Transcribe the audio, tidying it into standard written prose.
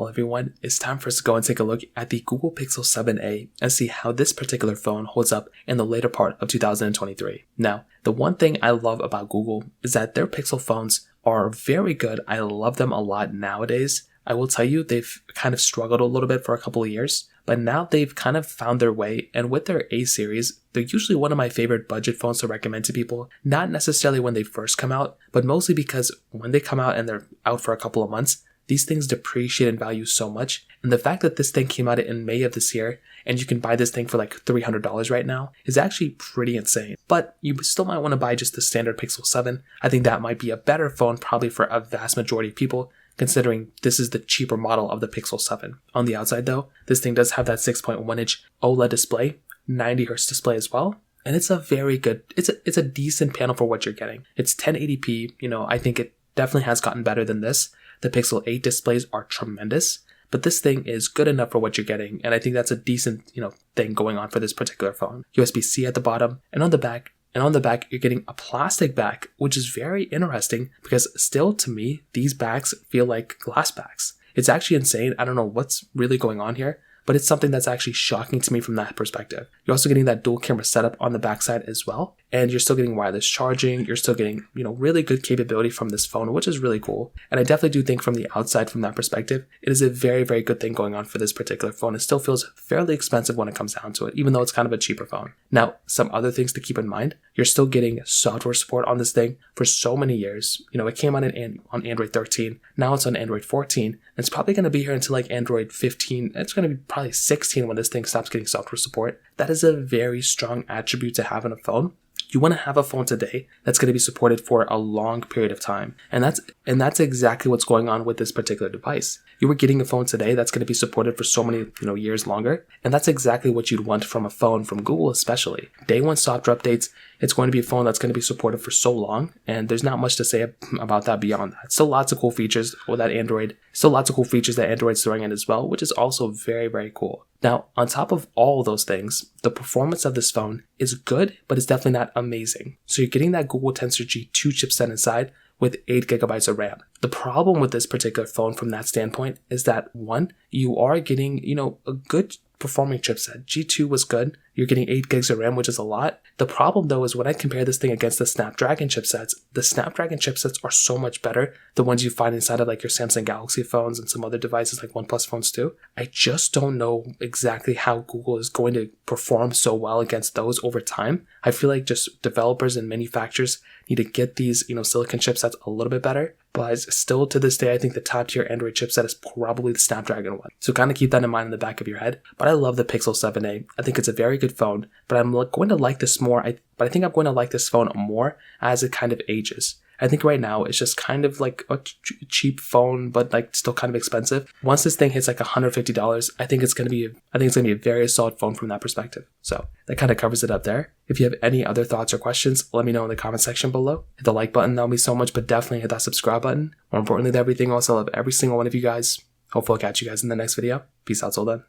Well everyone, it's time for us to go and take a look at the Google Pixel 7a and see how this particular phone holds up in the later part of 2023. Now, the one thing I love about Google is that their Pixel phones are very good. I love them a lot nowadays. I will tell you, they've kind of struggled a little bit for a couple of years, but now they've kind of found their way, and with their A series, they're usually one of my favorite budget phones to recommend to people, not necessarily when they first come out, but mostly because when they come out and they're out for a couple of months, these things depreciate in value so much, and the fact that this thing came out in May of this year, and you can buy this thing for like $300 right now, is actually pretty insane. But you still might want to buy just the standard Pixel 7. I think that might be a better phone probably for a vast majority of people, considering this is the cheaper model of the Pixel 7. On the outside though, this thing does have that 6.1-inch OLED display, 90Hz display as well, and it's a very good, it's a decent panel for what you're getting. It's 1080p, I think it definitely has gotten better than this. The Pixel 8 displays are tremendous, but this thing is good enough for what you're getting, and I think that's a decent, thing going on for this particular phone. USB-C at the bottom, and on the back, you're getting a plastic back, which is very interesting because still to me, these backs feel like glass backs. It's actually insane. I don't know what's really going on here, but it's something that's actually shocking to me from that perspective. You're also getting that dual camera setup on the backside as well, and you're still getting wireless charging. You're still getting, really good capability from this phone, which is really cool. And I definitely do think from the outside, from that perspective, it is a very, very good thing going on for this particular phone. It still feels fairly expensive when it comes down to it, even though it's kind of a cheaper phone. Now, some other things to keep in mind, you're still getting software support on this thing for so many years. It came out on Android 13, now it's on Android 14, and it's probably going to be here until like Android 15. It's going to be probably 16 when this thing stops getting software support. That is a very strong attribute to have in a phone. You want to have a phone today that's going to be supported for a long period of time. And that's exactly what's going on with this particular device. You were getting a phone today that's going to be supported for so many, years longer. And that's exactly what you'd want from a phone from Google, especially. Day one software updates, it's going to be a phone that's going to be supported for so long. And there's not much to say about that beyond that. Still lots of cool features with that Android. Still lots of cool features that Android's throwing in as well, which is also very, very cool. Now, on top of all those things, the performance of this phone is good, but it's definitely not amazing. So you're getting that Google Tensor G2 chipset inside with 8GB of RAM. The problem with this particular phone from that standpoint is that, one, you are getting, a good performing chipset. G2 was good. You're getting 8GB of RAM, which is a lot. The problem though is when I compare this thing against the Snapdragon chipsets are so much better. The ones you find inside of like your Samsung Galaxy phones and some other devices like OnePlus phones too. I just don't know exactly how Google is going to perform so well against those over time. I feel like just developers and manufacturers need to get these, silicon chipsets a little bit better. But still to this day, I think the top tier Android chipset is probably the Snapdragon one. So kind of keep that in mind in the back of your head. But I love the Pixel 7a. I think it's a very good phone, but I'm going to like this more. But I think I'm going to like this phone more as it kind of ages. I think right now it's just kind of like a cheap phone, but like still kind of expensive. Once this thing hits like $150, I think it's going to be a very solid phone from that perspective. So that kind of covers it up there. If you have any other thoughts or questions, let me know in the comment section below. Hit the like button, that'll mean so much, but definitely hit that subscribe button. More importantly than everything else, I love every single one of you guys. Hopefully I'll catch you guys in the next video. Peace out till then.